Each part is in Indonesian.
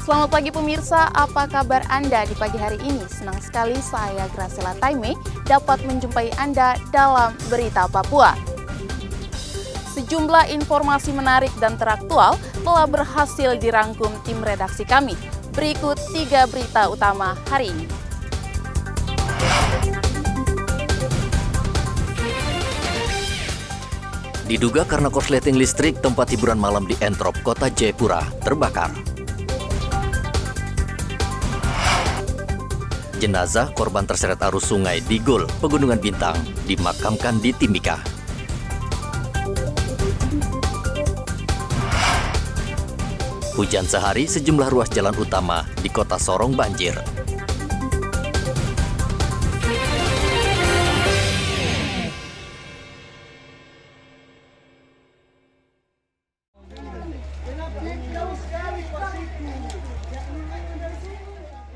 Selamat pagi pemirsa, apa kabar Anda di pagi hari ini? Senang sekali saya Graciela Taime dapat menjumpai Anda dalam Berita Papua. Sejumlah informasi menarik dan teraktual telah berhasil dirangkum tim redaksi kami. Berikut 3 berita utama hari ini. Diduga karena korsleting listrik, tempat hiburan malam di Entrop, Kota Jayapura terbakar. Jenazah korban terseret arus sungai di Gul, Pegunungan Bintang, dimakamkan di Timika. Hujan sehari, sejumlah ruas jalan utama di Kota Sorong banjir.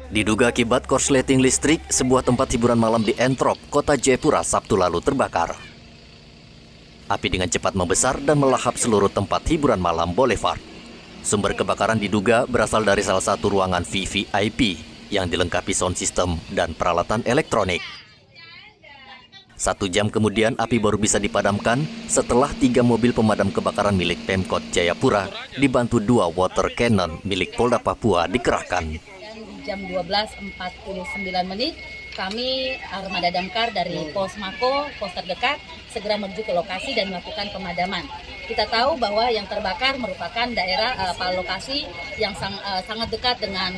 Diduga akibat korsleting listrik, sebuah tempat hiburan malam di Entrop, Kota Jayapura, Sabtu lalu terbakar. Api dengan cepat membesar dan melahap seluruh tempat hiburan malam Boulevard. Sumber kebakaran diduga berasal dari salah satu ruangan VVIP yang dilengkapi sound system dan peralatan elektronik. 1 jam kemudian api baru bisa dipadamkan setelah 3 mobil pemadam kebakaran milik Pemkot Jayapura dibantu 2 water cannon milik Polda Papua dikerahkan. Jam 12.49 kami armada damkar dari Pos Mako, pos terdekat, segera menuju ke lokasi dan melakukan pemadaman. Kita tahu bahwa yang terbakar merupakan daerah lokasi yang sangat dekat dengan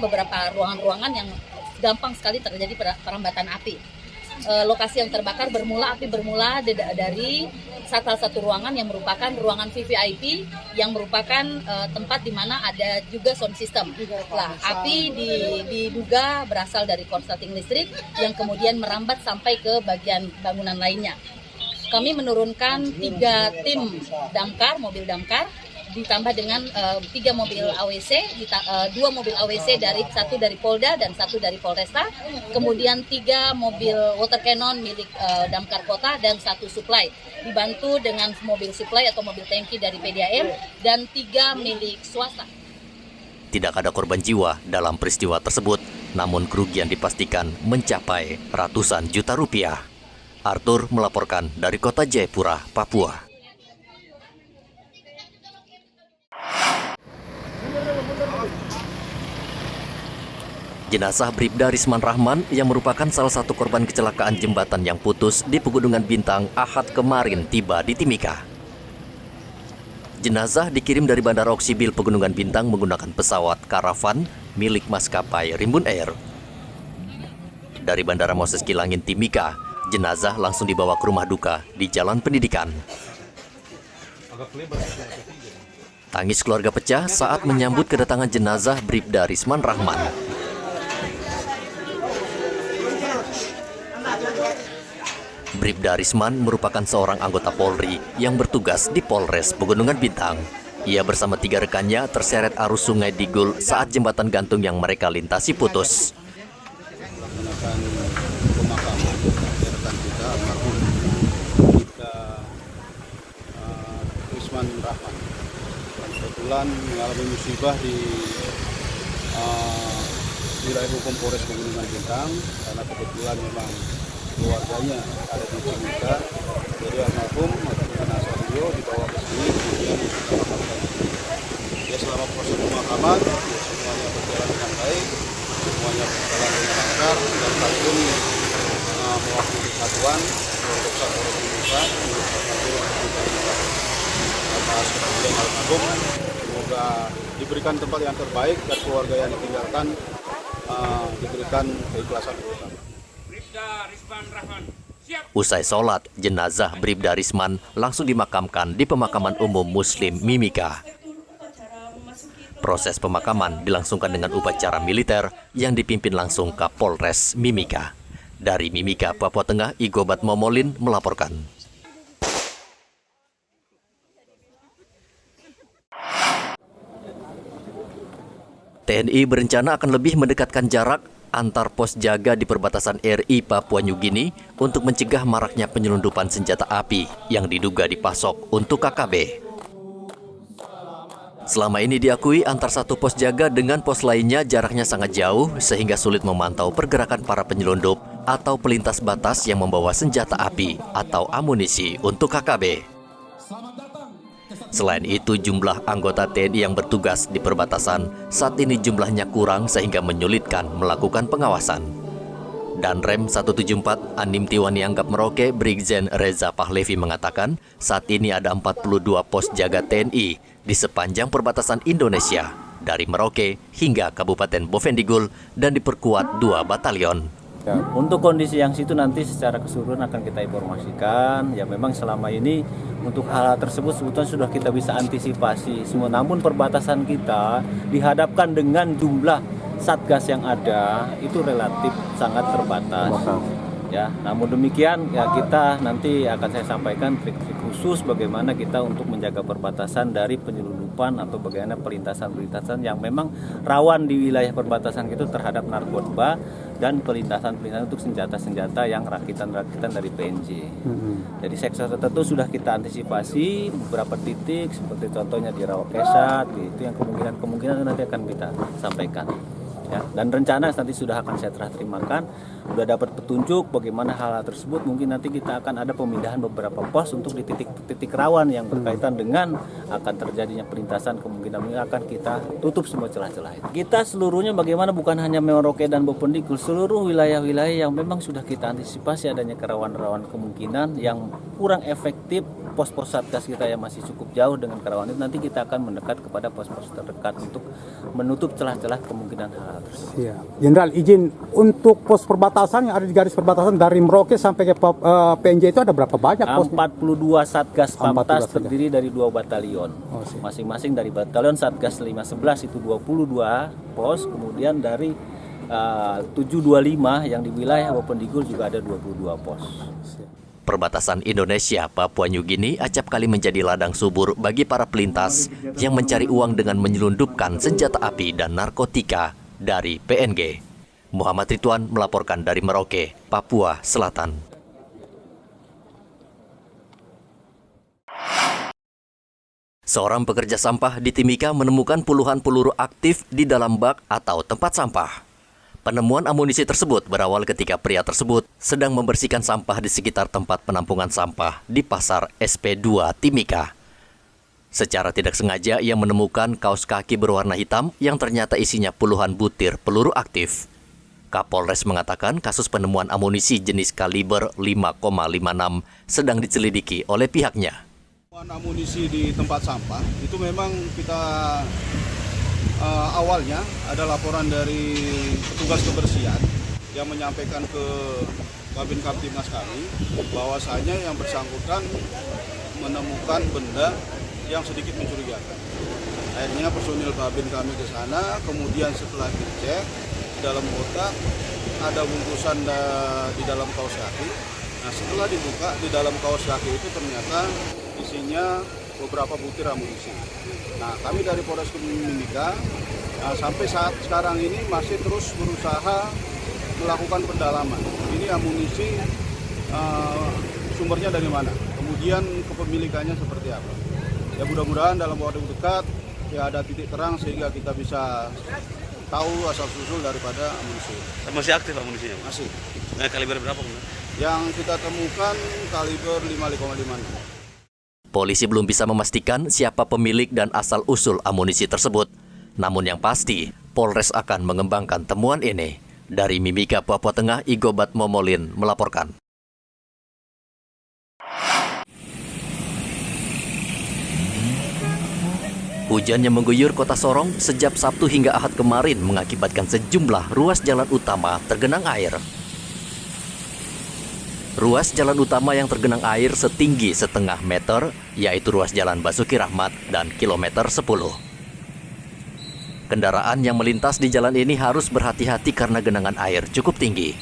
beberapa ruangan-ruangan yang gampang sekali terjadi perambatan api. Lokasi yang terbakar api bermula dari salah satu ruangan yang merupakan ruangan VVIP yang merupakan tempat di mana ada juga sound system. Nah, api diduga berasal dari korsleting listrik yang kemudian merambat sampai ke bagian bangunan lainnya. Kami menurunkan 3 tim damkar, mobil damkar, ditambah dengan 3 mobil AWC, 2 mobil AWC satu dari Polda dan 1 dari Polresta, kemudian 3 mobil water cannon milik damkar kota dan 1 supply, dibantu dengan mobil supply atau mobil tangki dari PDAM dan 3 milik swasta. Tidak ada korban jiwa dalam peristiwa tersebut, namun kerugian dipastikan mencapai ratusan juta rupiah. Arthur melaporkan dari Kota Jayapura, Papua. Jenazah Bribda Risman Rahman yang merupakan salah satu korban kecelakaan jembatan yang putus di Pegunungan Bintang Ahad kemarin tiba di Timika. Jenazah dikirim dari Bandara Oksibil Pegunungan Bintang menggunakan pesawat karavan milik maskapai Rimbun Air. Dari Bandara Moses Kilangin Timika, jenazah langsung dibawa ke rumah duka di Jalan Pendidikan. Tangis keluarga pecah saat menyambut kedatangan jenazah Bribda Risman Rahman. Bribda Risman merupakan seorang anggota Polri yang bertugas di Polres Pegunungan Bintang. Ia bersama 3 rekannya terseret arus sungai di Gul saat jembatan gantung yang mereka lintasi putus. Melaksanakan pemakaman rekan kita almarhum Bribda Risman Rahman. Kebetulan mengalami musibah di wilayah hukum Polres Pegunungan Bintang karena kebetulan memang keluarganya ada di Timika, jadi almarhum atau jenazah beliau dibawa ke sini kemudian dimakamkan. Ya, selama proses pemakaman semuanya berjalan dengan baik, semuanya berjalan dengan lancar dan kami mewakili satuan untuk Polres Timika atas kemudian almarhum, semoga diberikan tempat yang terbaik dan keluarga yang ditinggalkan diberikan keikhlasan bersama. Usai sholat, jenazah Bribda Risman langsung dimakamkan di pemakaman umum Muslim Mimika. Proses pemakaman dilangsungkan dengan upacara militer yang dipimpin langsung Kapolres Mimika. Dari Mimika, Papua Tengah, Igobat Momolin melaporkan. TNI berencana akan lebih mendekatkan jarak antar pos jaga di perbatasan RI Papua New Guinea untuk mencegah maraknya penyelundupan senjata api yang diduga dipasok untuk KKB. Selama ini diakui antar satu pos jaga dengan pos lainnya jaraknya sangat jauh sehingga sulit memantau pergerakan para penyelundup atau pelintas batas yang membawa senjata api atau amunisi untuk KKB. Selain itu, jumlah anggota TNI yang bertugas di perbatasan saat ini jumlahnya kurang sehingga menyulitkan melakukan pengawasan. Dan Rem 174 Anim Tiwani Anggap Merauke, Brigjen Reza Pahlevi mengatakan saat ini ada 42 pos jaga TNI di sepanjang perbatasan Indonesia dari Merauke hingga Kabupaten Bovendigul dan diperkuat 2 batalion. Ya, untuk kondisi yang situ nanti secara keseluruhan akan kita informasikan. Ya memang selama ini untuk hal tersebut sebetulnya sudah kita bisa antisipasi semua. Namun perbatasan kita dihadapkan dengan jumlah satgas yang ada itu relatif sangat terbatas. Ya, namun demikian ya kita nanti akan saya sampaikan trik-trik khusus bagaimana kita untuk menjaga perbatasan dari penyelundupan atau bagaimana pelintasan-pelintasan yang memang rawan di wilayah perbatasan itu terhadap narkoba dan pelintasan-pelintasan untuk senjata-senjata yang rakitan-rakitan dari PNJ. Jadi sektor tertentu sudah kita antisipasi beberapa titik seperti contohnya di Rawakesat, itu yang kemungkinan nanti akan kita sampaikan. Ya, dan rencana nanti sudah akan saya terimakan, sudah dapat petunjuk bagaimana hal tersebut. Mungkin nanti kita akan ada pemindahan beberapa pos untuk di titik-titik rawan yang berkaitan dengan akan terjadinya pelintasan, kemungkinan akan kita tutup semua celah-celah itu. Kita seluruhnya bagaimana bukan hanya Merauke dan Bovendigul, seluruh wilayah-wilayah yang memang sudah kita antisipasi adanya kerawanan-rawan kemungkinan yang kurang efektif, pos-pos satgas kita yang masih cukup jauh dengan kerawanan itu, nanti kita akan mendekat kepada pos-pos terdekat untuk menutup celah-celah kemungkinan hal tersebut. Ya. Jenderal, izin untuk pos perbatasan yang ada di garis perbatasan dari Merauke sampai ke PNJ itu ada berapa banyak posnya? 42 satgas Pamtas terdiri dari 2 batalion. Masing-masing dari batalion Satgas 511 itu 22 pos, kemudian dari 725 yang di wilayah Bovendigul juga ada 22 pos. Perbatasan Indonesia, Papua New Guinea acap kali menjadi ladang subur bagi para pelintas yang mencari uang dengan menyelundupkan senjata api dan narkotika dari PNG. Muhammad Ridwan melaporkan dari Merauke, Papua Selatan. Seorang pekerja sampah di Timika menemukan puluhan peluru aktif di dalam bak atau tempat sampah. Penemuan amunisi tersebut berawal ketika pria tersebut sedang membersihkan sampah di sekitar tempat penampungan sampah di Pasar SP2 Timika. Secara tidak sengaja ia menemukan kaos kaki berwarna hitam yang ternyata isinya puluhan butir peluru aktif. Kapolres mengatakan kasus penemuan amunisi jenis kaliber 5,56 sedang diselidiki oleh pihaknya. Amunisi di tempat sampah itu memang kita awalnya ada laporan dari petugas kebersihan yang menyampaikan ke Kabin Kamtibmas kami bahwasanya yang bersangkutan menemukan benda yang sedikit mencurigakan. Akhirnya personil Kabin kami ke sana, kemudian setelah dicek di dalam kotak ada bungkusan di dalam kaos kaki. Nah, setelah dibuka di dalam kaos kaki itu ternyata isinya beberapa butir amunisi. Nah, kami dari Polres Timika sampai saat sekarang ini masih terus berusaha melakukan pendalaman. Ini amunisi sumbernya dari mana? Kemudian kepemilikannya seperti apa? Ya mudah-mudahan dalam waktu dekat ya ada titik terang sehingga kita bisa tahu asal-usul daripada amunisi. Masih aktif amunisinya? Masih. Kaliber berapa? Yang kita temukan kaliber 5,56. Polisi belum bisa memastikan siapa pemilik dan asal-usul amunisi tersebut. Namun yang pasti, Polres akan mengembangkan temuan ini. Dari Mimika, Papua Tengah, Igobat Momolin melaporkan. Hujan yang mengguyur kota Sorong sejak Sabtu hingga Ahad kemarin mengakibatkan sejumlah ruas jalan utama tergenang air. Ruas jalan utama yang tergenang air setinggi setengah meter, yaitu ruas jalan Basuki Rahmat dan kilometer 10. Kendaraan yang melintas di jalan ini harus berhati-hati karena genangan air cukup tinggi.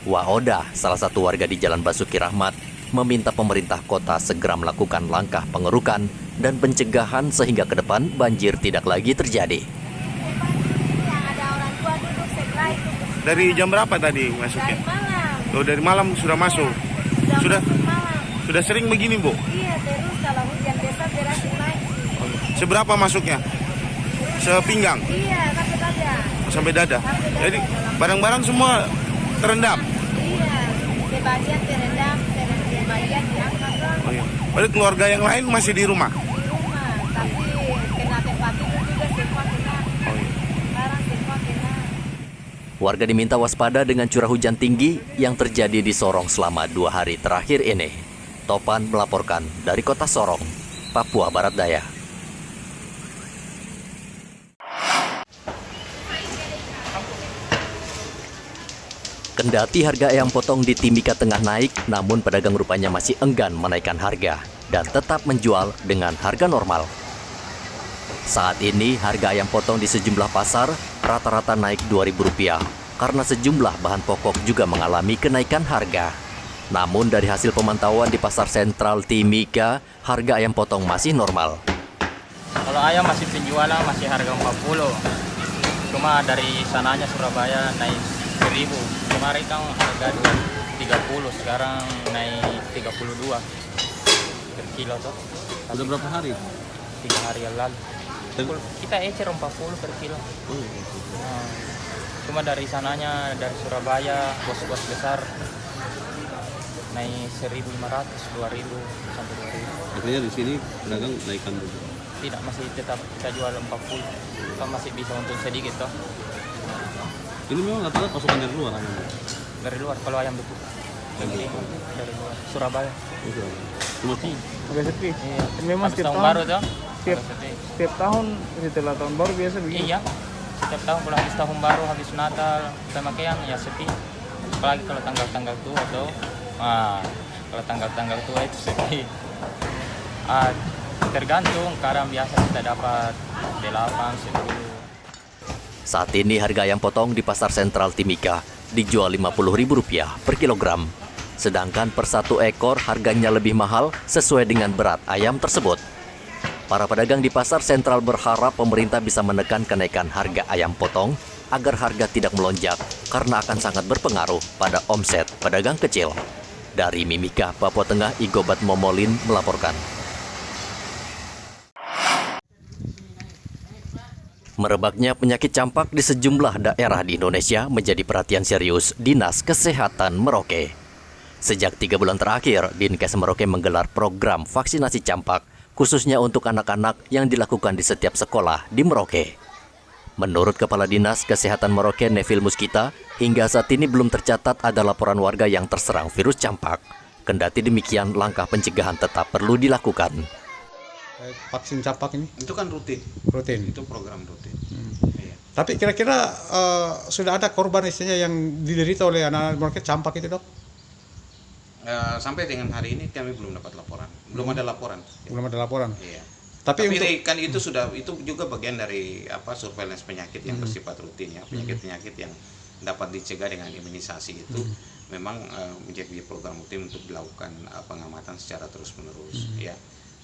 Waoda, salah satu warga di jalan Basuki Rahmat, meminta pemerintah kota segera melakukan langkah pengerukan dan pencegahan sehingga ke depan banjir tidak lagi terjadi. Dari jam berapa tadi masuknya? Dari malam sudah masuk. Sudah sering begini, Bu? Iya, terus kalau hujan besar deras naik. Seberapa masuknya? Sepinggang? Iya, sampai dada. Sampai dada? Jadi barang-barang semua terendam? Iya, sebagian terendam, sebagian diangkat dong. Oh, iya. Berarti keluarga yang lain masih di rumah? Di rumah, tapi kena tempat tidur juga semua kena. Oh, iya. Barang semua kena. Warga diminta waspada dengan curah hujan tinggi yang terjadi di Sorong selama 2 hari terakhir ini. Topan melaporkan dari kota Sorong, Papua Barat Daya. Kendati harga ayam potong di Timika tengah naik, namun pedagang rupanya masih enggan menaikkan harga dan tetap menjual dengan harga normal. Saat ini harga ayam potong di sejumlah pasar rata-rata naik Rp2.000 karena sejumlah bahan pokok juga mengalami kenaikan harga. Namun dari hasil pemantauan di Pasar Sentral Timika, harga ayam potong masih normal. Kalau ayam masih penjualan masih harga 40. Cuma dari sananya Surabaya naik 1.000. Kemarin kan harga 30, sekarang naik 32 per kilo tuh. Udah berapa hari? 3 hari yang lalu. Kita ecer 40 per kilo. Nah, cuma dari sananya, dari Surabaya, bos-bos besar naik 1.500, 2.000 sampai 2.000. Artinya di sini pedagang naikkan dulu. Tidak, masih tetap kita jual 40. Kan masih bisa untung sedikit toh. Ini memang rata-rata pasukan dari luar ayamnya? Dari luar, kalau ayam beku. Dari luar, Surabaya. Cuma sih? Agak sepi. Iya. Memang Habis setiap tahun tahun, baru tuh. setiap tahun setelah tahun baru biasa begini. Iya. Setiap tahun kalau habis tahun baru, habis Natal, pemakaian ya sepi. Apalagi kalau tanggal-tanggal tua tuh. Kalau tanggal-tanggal tua itu sepi. Tergantung, kadang biasa kita dapat 8, 10. Saat ini harga ayam potong di Pasar Sentral Timika dijual Rp50.000 per kilogram. Sedangkan per 1 ekor harganya lebih mahal sesuai dengan berat ayam tersebut. Para pedagang di Pasar Sentral berharap pemerintah bisa menekan kenaikan harga ayam potong agar harga tidak melonjak karena akan sangat berpengaruh pada omset pedagang kecil. Dari Mimika, Papua Tengah, Igobat Momolin melaporkan. Merebaknya penyakit campak di sejumlah daerah di Indonesia menjadi perhatian serius Dinas Kesehatan Merauke. Sejak 3 bulan terakhir, Dinkes Merauke menggelar program vaksinasi campak, khususnya untuk anak-anak yang dilakukan di setiap sekolah di Merauke. Menurut Kepala Dinas Kesehatan Merauke, Neville Muskita, hingga saat ini belum tercatat ada laporan warga yang terserang virus campak. Kendati demikian, langkah pencegahan tetap perlu dilakukan. Vaksin campak ini? Itu kan rutin. Rutin. Itu program rutin. Iya. Tapi kira-kira sudah ada korban istilahnya yang diderita oleh anak-anak Merauke campak itu, Dok? Sampai dengan hari ini kami belum dapat laporan. Belum ada laporan. Belum ada laporan. Iya. Tapi untuk kan itu juga bagian dari surveillance penyakit yang bersifat rutin ya. Penyakit-penyakit yang dapat dicegah dengan imunisasi itu memang menjadi program rutin untuk dilakukan pengamatan secara terus-menerus ya.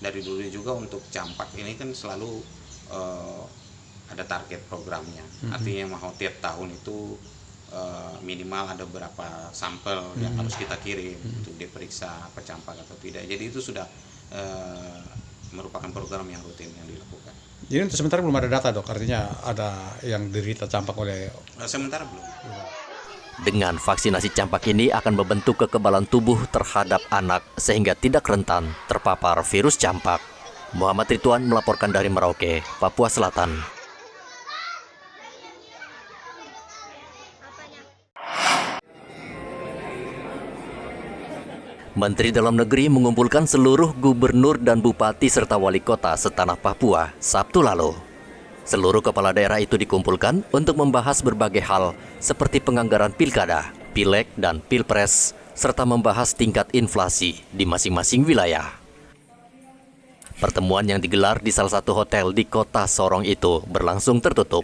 Dari dulu juga untuk campak ini kan selalu ada target programnya. Artinya mau tiap tahun itu minimal ada berapa sampel yang harus kita kirim untuk diperiksa apa campak atau tidak. Jadi itu sudah merupakan program yang rutin yang dilakukan. Jadi untuk sementara belum ada data, Dok, artinya ada yang derita campak oleh... Sementara belum. Dengan vaksinasi campak ini akan membentuk kekebalan tubuh terhadap anak sehingga tidak rentan terpapar virus campak. Muhammad Ridwan melaporkan dari Merauke, Papua Selatan. Menteri Dalam Negeri mengumpulkan seluruh gubernur dan bupati serta wali kota setanah Papua Sabtu lalu. Seluruh kepala daerah itu dikumpulkan untuk membahas berbagai hal seperti penganggaran pilkada, pileg, dan pilpres, serta membahas tingkat inflasi di masing-masing wilayah. Pertemuan yang digelar di salah satu hotel di kota Sorong itu berlangsung tertutup.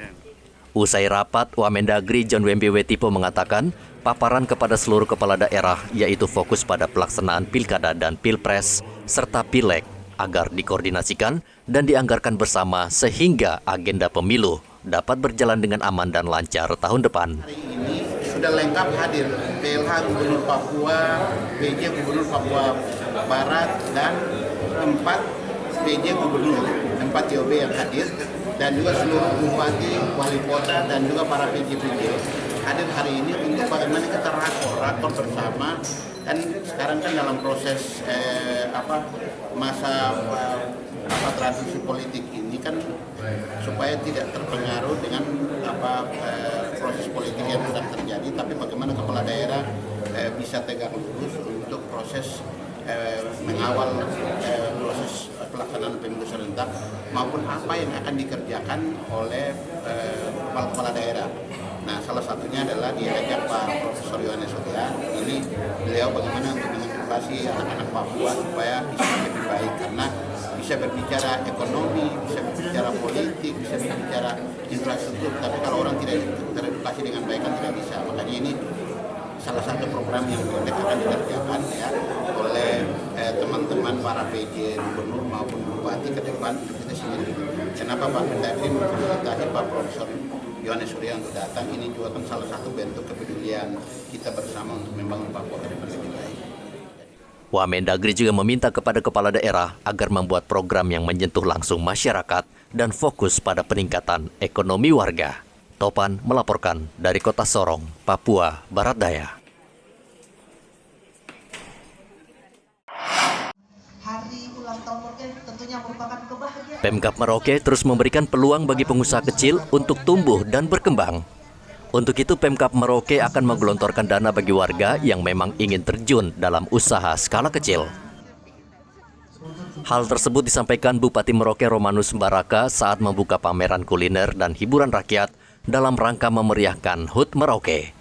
Usai rapat, Wamendagri John Wembe Wetipo mengatakan paparan kepada seluruh kepala daerah yaitu fokus pada pelaksanaan pilkada dan pilpres serta pileg agar dikoordinasikan dan dianggarkan bersama sehingga agenda pemilu dapat berjalan dengan aman dan lancar tahun depan. Hari ini sudah lengkap hadir PLH Gubernur Papua, PJ Gubernur Papua Barat, dan 4 PJ Gubernur. 4 JOB yang hadir, dan juga seluruh bupati, wali kota, dan juga para PJ-PJ hadir hari ini untuk bagaimana kita rakor bersama. Kan sekarang kan dalam proses masa transisi politik ini kan supaya tidak terpengaruh dengan proses politik yang sedang terjadi, tapi bagaimana kepala daerah bisa tegak lurus untuk proses mengawal proses pelaksanaan pemilu serentak maupun apa yang akan dikerjakan oleh kepala daerah. Nah, salah satunya adalah diajak Pak Profesor Yohanes Surya. Ini beliau bagaimana untuk mengedukasi anak-anak Papua supaya bisa lebih baik, karena bisa berbicara ekonomi, bisa berbicara politik, bisa berbicara infrastruktur, tapi kalau orang tidak teredukasi dengan baik kan tidak bisa. Makanya ini salah satu program yang akan dikerjakan ya oleh teman-teman para PJ gubernur maupun bupati ke depan kita sendiri. Kenapa Pak Mendagri memfasilitasi Pak Profesor Yohanes Surya untuk datang? Ini juga kan salah satu bentuk kepedulian kita bersama untuk membangun Papua ke depan lebih baik. Wamendagri juga meminta kepada kepala daerah agar membuat program yang menyentuh langsung masyarakat dan fokus pada peningkatan ekonomi warga. Topan melaporkan dari Kota Sorong, Papua Barat Daya. Hari ulang tahun Merauke tentunya merupakan kebahagiaan. Pemkab Merauke terus memberikan peluang bagi pengusaha kecil untuk tumbuh dan berkembang. Untuk itu Pemkab Merauke akan menggelontorkan dana bagi warga yang memang ingin terjun dalam usaha skala kecil. Hal tersebut disampaikan Bupati Merauke Romanus Baraka saat membuka pameran kuliner dan hiburan rakyat dalam rangka memeriahkan HUT Merauke.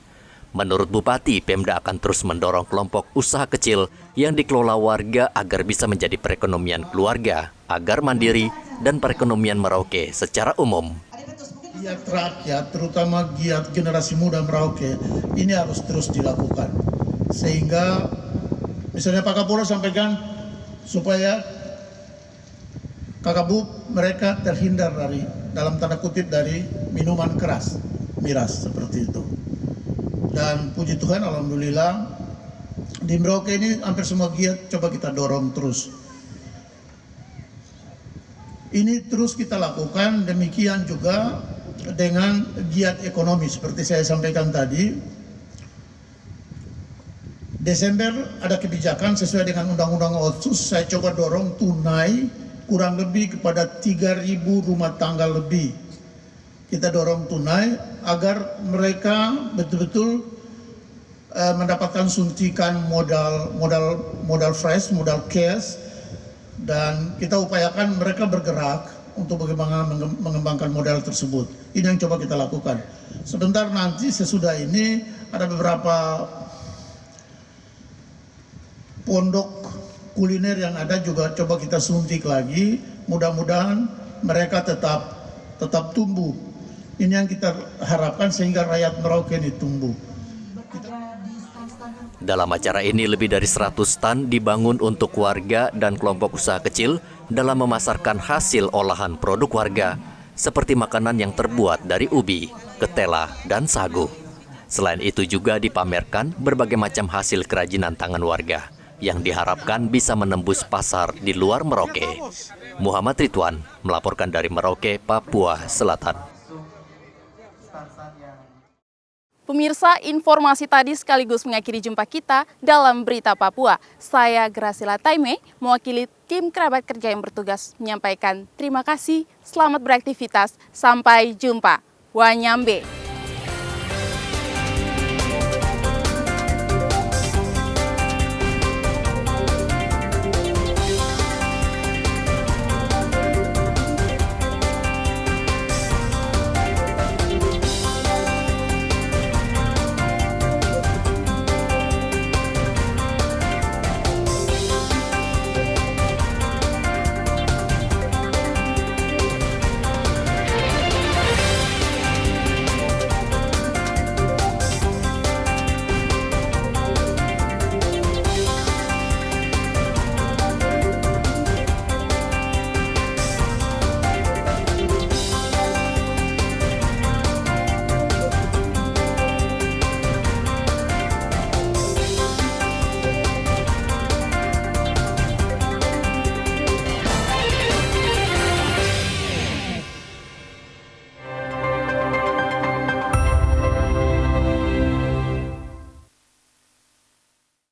Menurut Bupati, Pemda akan terus mendorong kelompok usaha kecil yang dikelola warga agar bisa menjadi perekonomian keluarga, agar mandiri dan perekonomian Merauke secara umum. Giat rakyat, terutama giat generasi muda Merauke, ini harus terus dilakukan. Sehingga, misalnya Pak Kapolres sampaikan, supaya kakak mereka terhindar dari, dalam tanda kutip, dari minuman keras, miras, seperti itu. Dan puji Tuhan, alhamdulillah, di Merauke ini hampir semua giat coba kita dorong terus. Ini terus kita lakukan, demikian juga dengan giat ekonomi seperti saya sampaikan tadi. Desember ada kebijakan sesuai dengan Undang-Undang Otsus, saya coba dorong tunai kurang lebih kepada 3.000 rumah tangga lebih. Kita dorong tunai agar mereka betul-betul mendapatkan suntikan modal fresh, modal cash, dan kita upayakan mereka bergerak untuk bagaimana mengembangkan modal tersebut. Ini yang coba kita lakukan. Sebentar nanti sesudah ini ada beberapa pondok kuliner yang ada juga coba kita suntik lagi. Mudah-mudahan mereka tetap tumbuh. Ini yang kita harapkan sehingga rakyat Merauke ini tumbuh. Dalam acara ini lebih dari 100 stand dibangun untuk warga dan kelompok usaha kecil dalam memasarkan hasil olahan produk warga seperti makanan yang terbuat dari ubi, ketela, dan sagu. Selain itu juga dipamerkan berbagai macam hasil kerajinan tangan warga yang diharapkan bisa menembus pasar di luar Merauke. Muhammad Ridwan melaporkan dari Merauke, Papua Selatan. Pemirsa, informasi tadi sekaligus mengakhiri jumpa kita dalam Berita Papua. Saya Graciela Taime, mewakili tim kerabat kerja yang bertugas menyampaikan terima kasih, selamat beraktivitas, sampai jumpa. Wanyambe.